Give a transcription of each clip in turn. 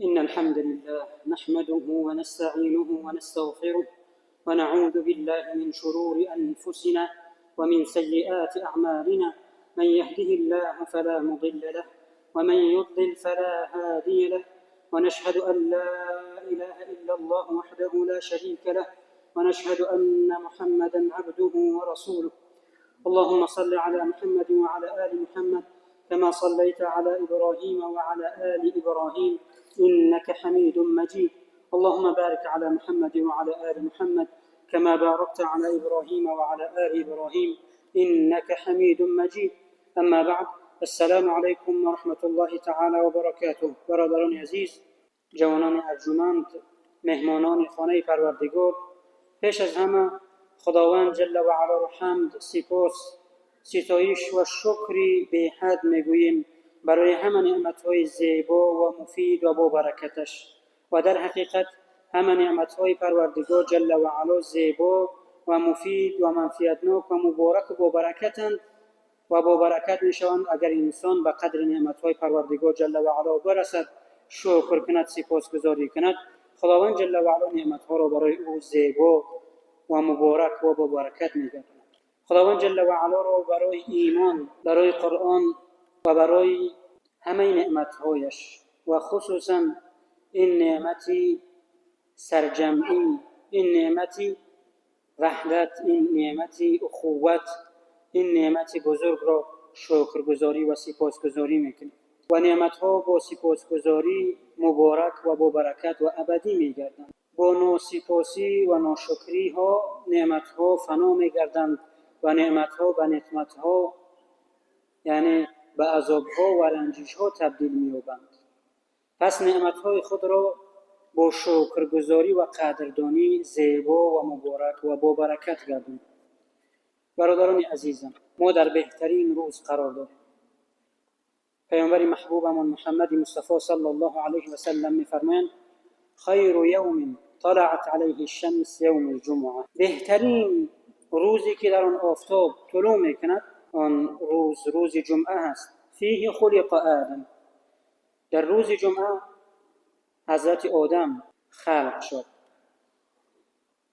إن الحمد لله نحمده ونستعينه ونستغفره ونعوذ بالله من شرور أنفسنا ومن سيئات أعمالنا. من يهده الله فلا مضل له ومن يضلل فلا هادي له، ونشهد أن لا إله إلا الله وحده لا شريك له، ونشهد أن محمدًا عبده ورسوله. اللهم صل على محمد وعلى آل محمد كما صليت على إبراهيم وعلى آل إبراهيم إنك حميد مجيد. اللهم بارك على محمد وعلى آل محمد كما باركت على إبراهيم وعلى آل إبراهيم إنك حميد مجيد. أما بعد، السلام عليكم ورحمة الله تعالى وبركاته. برادران عزیز، جوانان ارجمند، مهمانان خانه پروردگار، پیش از همه خداوند جل و علا را حمد، سپاس، ستایش و شکری به حد میگوییم برای همه نعمتهای زیبا و مفید و با برکتش. و در حقیقت همه نعمتهای پروردگار جل و علا زیبا و مفید و منفعتناک و مبارک و با برکتند و با برکت میشوند اگر انسان به قدر نعمتهای پروردگار جل و علا برسد، شکر کند، سپاسگزاری کند. خداوند جل و علا نعمتها را برای او زیبا و مبارک و با برکت میگرداند. خداوند جل و علا را برای ایمان، برای قرآن و برای همه نعمتهایش و خصوصا این نعمتی سرجمعی، این نعمتی وحدت، این نعمتی اخوت، این نعمتی بزرگ را شکرگزاری و سپاسگزاری میکنیم و نعمتها با سپاسگزاری مبارک و با برکت و ابدی میگردند. با ناسپاسی و ناشکری ها نعمتها فنا میگردند و نعمتها به نقمتها، یعنی به عذابها و رنجشها تبدیل می‌یابند. پس نعمتهای خود را با شکرگزاری و قدردانی زیبا و مبارک و با برکت گردانید. برادران عزیزم، ما در بهترین روز قرار داریم. پیامبر محبوبمان محمد مصطفی صلی الله علیه و سلم می‌فرمایند: خیر یوم طلعت علیه الشمس یوم الجمعه. بهترین روزی که در آن آفتاب طلوع می‌کند آن روز جمعه است. فیه خلق آدم. در روز جمعه حضرت آدم خلق شد.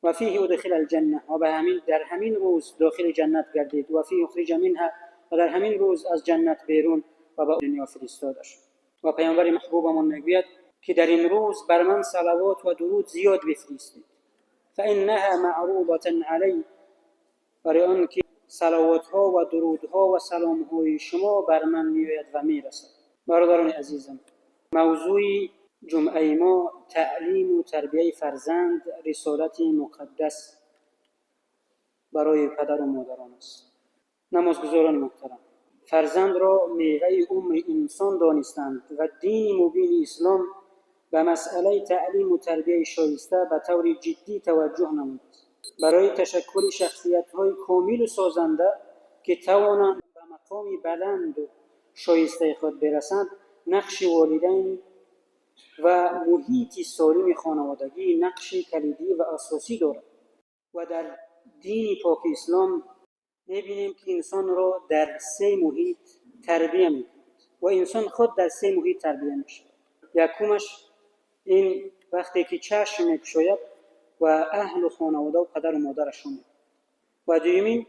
و فیه ادخل الجنه. و در همین روز داخل جنت گردید. و فیه اخرج منها. و در همین روز از جنت بیرون و به دنیا فرستاده شد. و پیامبر محبوبمان میگوید که در این روز بر من صلوات و درود زیاد بفرستید، فانها معروضه علی. برای آن که صلوات‌ها و درودها و سلام‌های شما بر من می‌آید و می‌رسد. برادران عزیزم، موضوع جمعه ما تعلیم و تربیت فرزند رسالت مقدس برای پدر و مادران است. نمازگزاران محترم، فرزند را میوه عمر انسان دانستند و دین مبین اسلام به مسئله تعلیم و تربیت شایسته به طور جدی توجه نموده است. برای تشکل شخصیت‌های کامل و سازنده که توانند به مقام بلند و شایسته خود برسند، نقش والدین و محیط سالم خانوادگی نقش کلیدی و اساسی دارد. و در دین پاک اسلام می‌بینیم که انسان را در 3 محیط تربیت می‌کند و انسان خود در 3 محیط تربیت میشه. یکمش این وقتی که چشم می‌گشاید و اهل و خانواده و پدر و مادرشون، و دومین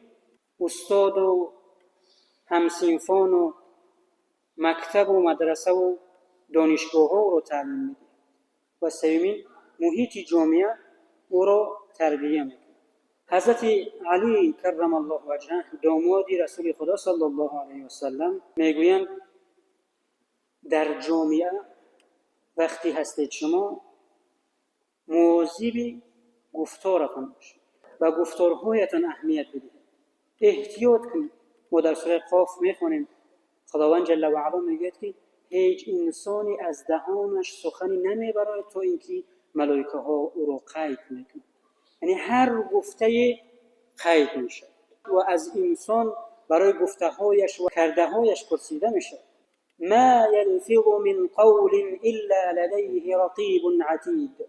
استاد و همسنفان و مکتب و مدرسه و دانشگاه ها رو تعلیم میده، و سومین محیط جامعه او را تربیت میکنه. حضرت علی کرم الله وجهه، داماد رسول خدا صلی الله علیه و سلم، میگویند در جامعه وقتی هستید شما مواظب گفتارتان باشید و گفتارهایتان اهمیت بدید. احتیاط کنید. ما در سوره قاف میخونیم خداوند جل و علا میگه که هیچ انسانی از دهانش سخنی نمیبرد تا اینکه ملائکه ها او را قید میکنند. یعنی هر گفته قید میشه و از انسان برای گفته‌هایش و کرده‌هایش پرسیده میشه. ما یلفظ من قول الا لدیه رقیب عتید.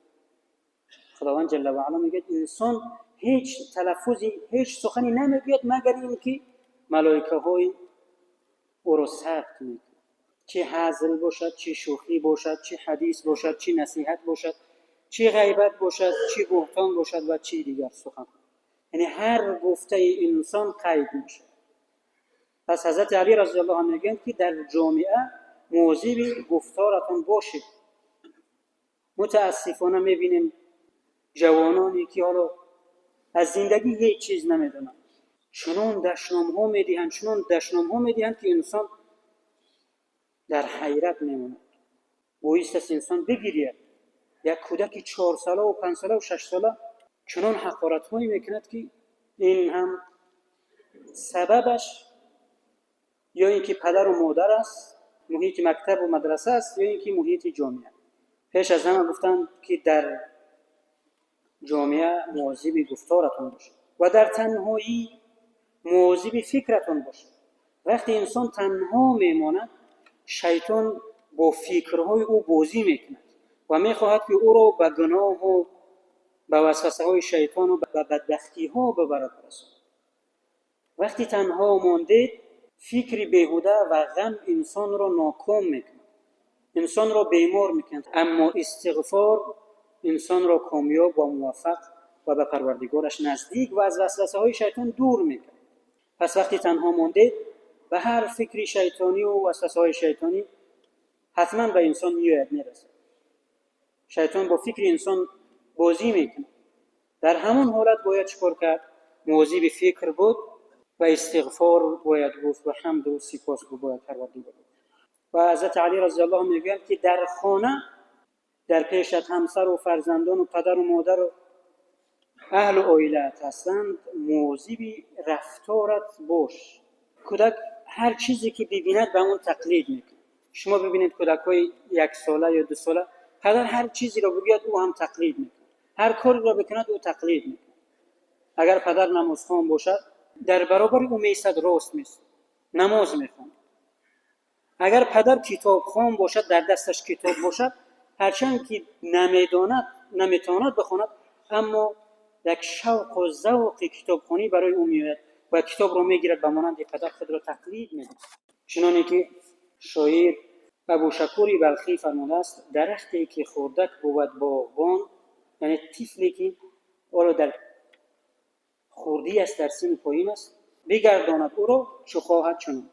خداوند جل و علا میگه انسان هیچ تلفظی، هیچ سخنی نمیگوید مگر اینکه ملائکه های او را ثبت میکنند. چه هزل باشد، چه شوخی باشد، چه حدیث باشد، چه نصیحت باشد، چه غیبت باشد، چه بهتان باشد و چه دیگر سخن. یعنی هر گفته انسان قید میشه. پس حضرت علی رضی الله عنه میگن که در جامعه مواظب گفتارتون باشید. متاسفانه میبینیم جوانانی که حالا از زندگی هیچ چیز نمیدونن، چنون دشنام‌ها میدهند که انسان در حیرت میمونه. بایست است انسان بگیرید. یک کودک 4 ساله و 5 ساله و 6 ساله چنان حقارت‌هایی میکند که این هم سببش یا اینکه پدر و مادر است، محیط مکتب و مدرسه است، یا اینکه محیط جامعه. پیش از همه گفتن که در جامعه مواظب گفتارتون باشید و در تنهایی مواظب فکرتون باشید. وقتی انسان تنها میماند، شیطان با فکرهای او بازی میکند و میخواهد که او را به گناه و به وسوسه های شیطان و به بدبختی ها ببرد. وقتی تنها ماندید، فکر بیهوده و غم انسان را ناکام میکند، انسان را بیمار میکند. اما استغفار انسان را کامیاب و موفق و به پروردگارش نزدیک و از وسوسه های شیطان دور میکند. پس وقتی تنها ماندید، به هر فکر شیطانی و وسوسه های شیطانی حتما به انسان میرسد. شیطان با فکر انسان بازی میکنه. در همون حالت باید چیکار کرد؟ مواظب فکر بود و استغفار باید گفت و حمد و سپاس باید پروردگار. و حضرت علی رضی الله عنه میگن که در خانه در پیشت همسر و فرزندان و پدر و مادر و اهل و عائلت هستند، مواظب رفتارت باش. کودک هر چیزی که ببیند به اون تقلید میکنه. شما ببینید کودکای 1 ساله یا 2 ساله، پدر هر چیزی را بگوید او هم تقلید میکنه، هر کاری را بکند او تقلید میکنه. اگر پدر نمازخوان باشد، در برابر او میستد، راست میست، نماز میخواند. اگر پدر کتابخوان باشد، در دستش کتاب باشد، هرچند که نمیتواند بخواند، اما یک شوق و ذوق کتابخوانی برای او میآید و کتاب را میگیرد، به مانند پدر خود را تقلید میکند. چنانه که شاعر ابوشکور بلخی فرموده است: درختی که خردک بود باغبان، یعنی طفلی که او در خردی است، در سن پایین است، بگرداند او را چو خواهد چنان.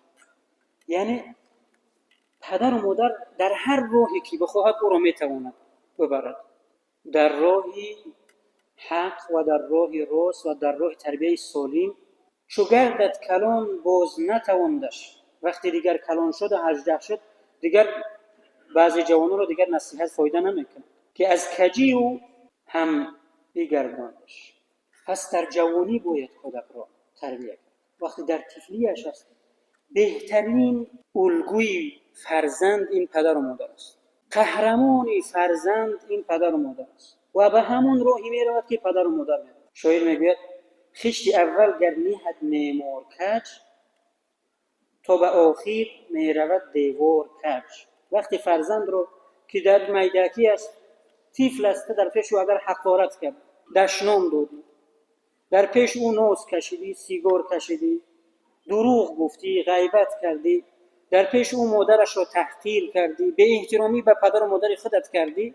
یعنی پدر و مادر در هر راهی که بخواهد او را میتواند ببرد، در راه حق و در راه راست و در راه تربیت سالم. چو گردد کلان باز نتواندش. وقتی دیگر کلان شد و 18 شد، دیگر بعضی جوانان رو دیگر نصیحت فایده نمیکنه که از کجی او هم بگرداندش. پس در جوانی باید کودک را تربیت کرد. وقتی در طفلیش است، بهترین الگوی فرزند این پدر و مادر است. قهرمانی فرزند این پدر و مادر است و به همون راهی می رود که پدر و مادر می رود. شاعر میگوید: خشت اول گر نهد معمار کج، تا به آخر می رود دیوار کج. وقتی فرزند رو که در میدکی است، طفل است، در پیش او اگر حقارت کرد، دشنام دادی، در پیش او ناز کشیدی، سیگار کشیدی، دروغ گفتی، غیبت کردی، در پیش او مادرش را تحقیر کردی، به احترامی به پدر و مادر خودت کردی،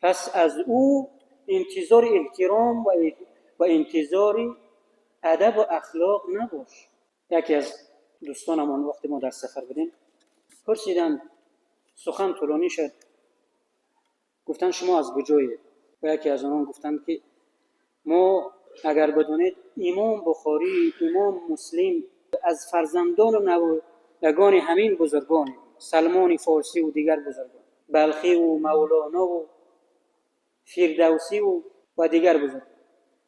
پس از او انتظار احترام و انتظار ادب و اخلاق نباش. یکی از دوستانمان وقتی ما در سفر بودیم پرسیدن، سخن طولانی شد، گفتن شما از کجایید؟ و یکی از آنان گفتن که ما اگر بدونید امام بخاری، امام مسلم از فرزندان و نوادگان همین بزرگان، سلمان فارسی و دیگر بزرگان، بلخی و مولانا و فردوسی و دیگر بزرگان.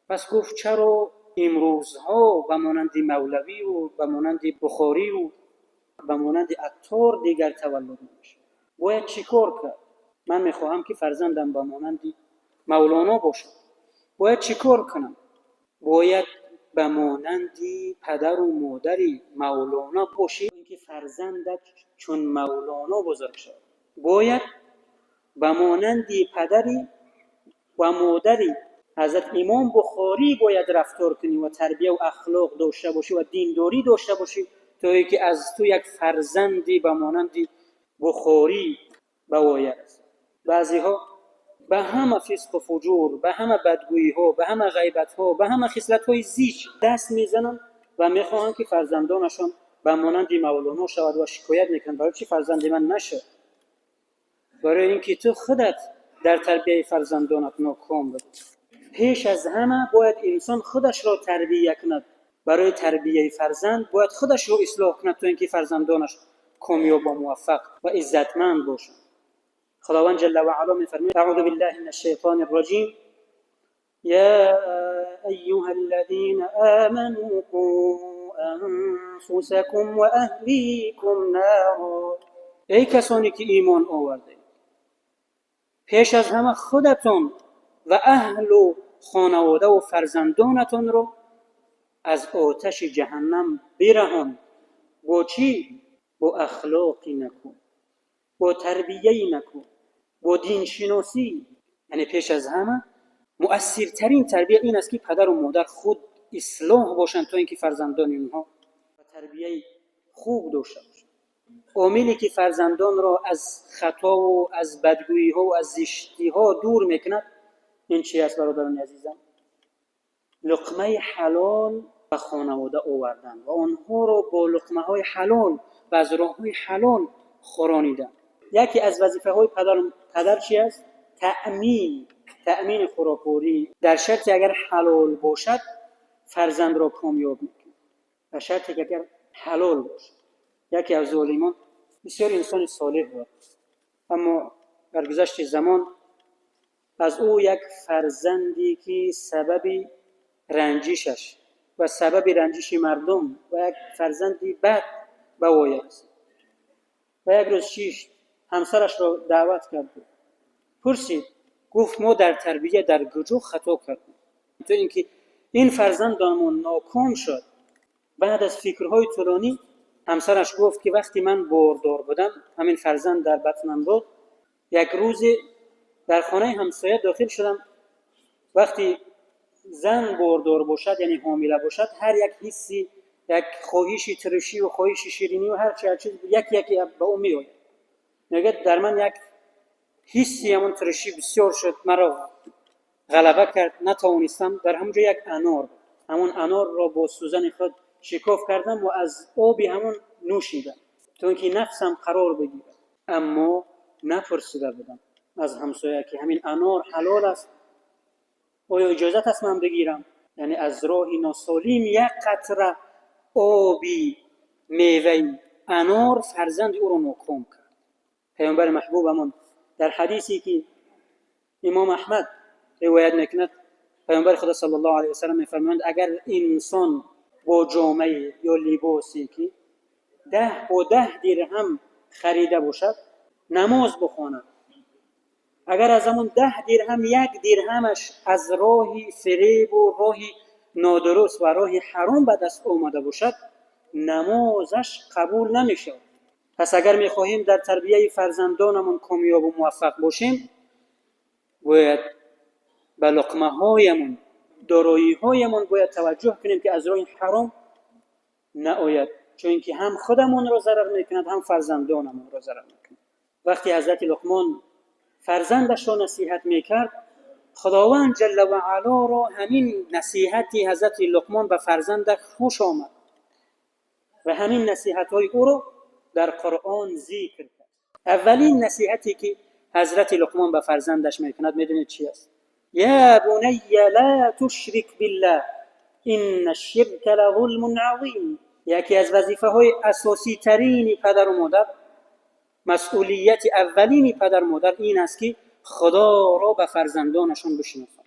پس گفت چرا امروزها به مانند مولوی و به مانند بخاری و به مانند عطار دیگر تولد نمیشه؟ باید چیکار کرد؟ من میخواهم که فرزندم به مانند مولانا باشه. باید چیکار کنم؟ باید به مانند پدر و مادر مولانا باشی که فرزندت چون مولانا بزرگ شد. باید به مانند پدری و مادری حضرت امام بخاری باید رفتار کنی و تربیت و اخلاق داشته باشی و دینداری داشته باشی، تا اینکه از تو یک فرزندی به مانند بخوری بوایه است. بعضی ها به همه فسق و فجور، به همه بدگویی ها، به همه غیبت ها، به همه خصلت های زیش دست میزنن و میخواهند که فرزندانشان به مانند مولانا شود و شکایت میکنند برای چی فرزند من نشه؟ برای اینکه تو خودت در تربیت فرزندانت ناکام بودی. پیش از همه باید انسان خودش را تربیت کند. برای تربیت فرزند باید خودش را اصلاح کند تا اینکه فرزندانش کامیاب و موفق و عزتمند باشند. خداوند جل و علا می‌فرماید: اعوذ بالله من الشیطان الرجیم یا ایها الذین آمنوا قوا انفسکم و اهلیکم نارا. ای کسانی که ایمان آورده، پیش از همه خودتون و اهل و خانواده و فرزندانتون رو از آتش جهنم برهان. با چی؟ با اخلاقی نکن، با تربیه‌ای نکن، با دین شناسی. یعنی پیش از همه مؤثرترین تربیه این است که پدر و مادر خود اصلاح باشند تا اینکه فرزندان اینها تربیه خوب داشته باشند. عاملی که فرزندان را از خطا و از بدگویی ها و از زشتی ها دور میکند این چی است برادران عزیزم؟ لقمه حلال و خانواده آوردن و آنها را با لقمه های حلال و از راه های حلال خورانیدن. یکی از وظیفه های پدر چی است؟ تأمین خوراکوری، در شرطی اگر حلال باشد فرزند را کامیاب میکنه، در شرطی که اگر حلال باشد. یکی از ظالمان بسیار انسان صالح بود، اما در گذشت زمان از او یک فرزندی که سبب رنجشش و سبب رنجش مردم و یک فرزندی بد به وای رسید. و یک روز همسرش را دعوت کرد، پرسید، گفت ما در تربیه در کجا خطا کردیم تو اینکه این فرزندمون ناکام شد؟ بعد از فکرهای طولانی همسرش گفت که وقتی من باردار بودم، همین فرزند در بطنم بود، یک روز در خانه همسایه داخل شدم. وقتی زن باردار باشد یعنی حامله باشد، هر یک حسی، یک خواهش ترشی و خواهش شیرینی و هر چیز یکی به اون میآید. میگه در من یک حسی همون ترشی بسیار شد، مرا غلبه کرد، نتوانستم. در همونجا یک انار، همون انار را با سوزن خود شکاف کردم و از آبی همون نوشیدم تا اینکه نفسم قرار بگیرد. اما نپرسیده بودم از همسایه که همین انار حلال است، آیا اجازت است من بگیرم؟ یعنی از راه ناسالم یک قطره آبی میوه انار فرزند او را ناکام کرد. پیامبر محبوبمون در حدیثی که امام احمد روایت میکند، پیامبر خدا صلی الله علیه و سلم میفرمایند اگر انسان با جامعه یا لباسی که 10 درهم خریده باشد نماز بخواند، اگر از همون 10 درهم 1 درهمش از راه فریب و راه نادرست و راه حرام به دست آمده باشد، نمازش قبول نمیشه. پس اگر میخواهیم در تربیت فرزندانمون کامیاب و موفق باشیم، باید به لقمه هایمون، دارایی هایمون باید توجه کنیم که از راه حرام نآید، چون اینکه هم خودمون را ضرر میکند هم فرزندانمون را ضرر میکند. وقتی حضرت لقمان فرزندش را نصیحت میکرد، خداوند جل و علا را همین نصیحتی حضرت لقمان به فرزندش خوش آمد و همین نصیحت های او را در قرآن ذکر کرد. اولین نصیحتی که حضرت لقمان به فرزندش میکند میدونید چی است؟ یا بنی لا تشرک بالله ان الشرک لظلم عظیم. یکی از وظیفه های اساسی ترین پدر و مادر، مسئولیت اولین پدر و مادر این است که خدا را به فرزندانشان بشناسند.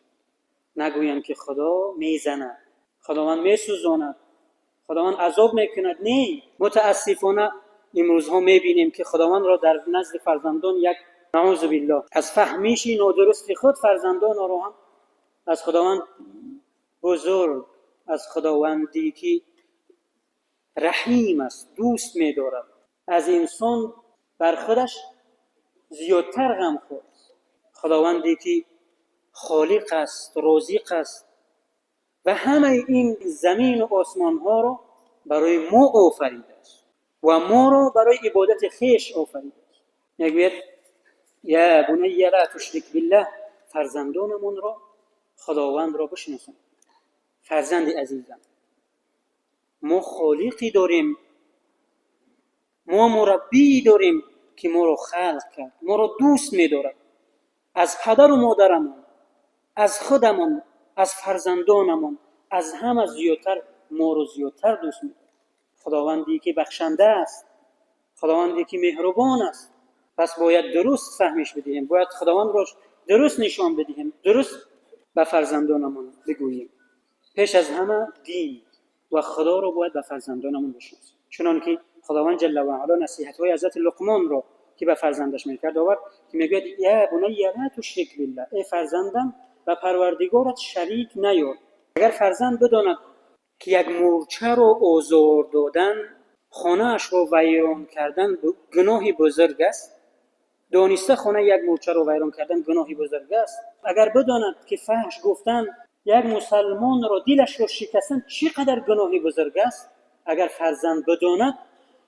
نگویند که خدا میزند، خداوند میسوزاند، خداوند عذاب میکند. نه، متاسفانه امروزها میبینیم که خداوند را در نزد فرزندان یک نعوذ بالله از فهمیش نادرست خود فرزندان را هم از خداوند بزرگ، از خداوندی که رحیم است، دوست می‌دارد، از انسان بر خودش زیادتر غمخوار است. خداوندی که خالق است، رازق است و همه این زمین و آسمان ها را برای ما آفریده است و ما را برای عبادت خویش آفریده است. میگوید یا بنی لا تشرک بالله، فرزندانمون را، خداوند را بشناسون. فرزند عزیزم، ما خالقی داریم، ما مربی داریم که ما را خلق کرد، ما را دوست می‌دارد. از پدر و مادرمون، از خودمون، از فرزندانمون، از همه زیادتر ما را زیادتر دوست می‌دارد. خداوندی که بخشنده است، خداوندی که مهربان است. پس باید درست فهمش بدهیم، باید خداوند را درست نشان بدهیم، درست به فرزندانمون بگوییم. پیش از همه دین و خدا را باید به فرزندانمون بشناسیم، چنانکه خداوند جل و علا نصیحت‌های حضرت لقمان را که به فرزندش میکرد آورد که میگوید یا بنی لا تشرک بالله، ای فرزندم به پروردگارت شریک نیار. اگر فرزند بداند که یک مورچه را آزار دادن، خانه اش را ویران کردن گناهی بزرگ است، دانسته خانه یک مورچه را ویران کردن گناهی بزرگ است، اگر بداند که فحش گفتن یک مسلمان را، دلش را شکستن چقدر گناهی بزرگ است، اگر فرزند بداند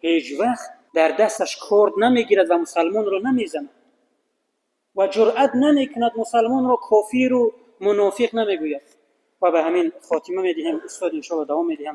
هیچ وقت در دستش کارد نمیگیرد و مسلمان را نمیزند و جرأت نمیکند مسلمان را کافر و منافق نمیگوید. و به همین خاتمه میدیم. استاد ان شاء الله دوام میدیم.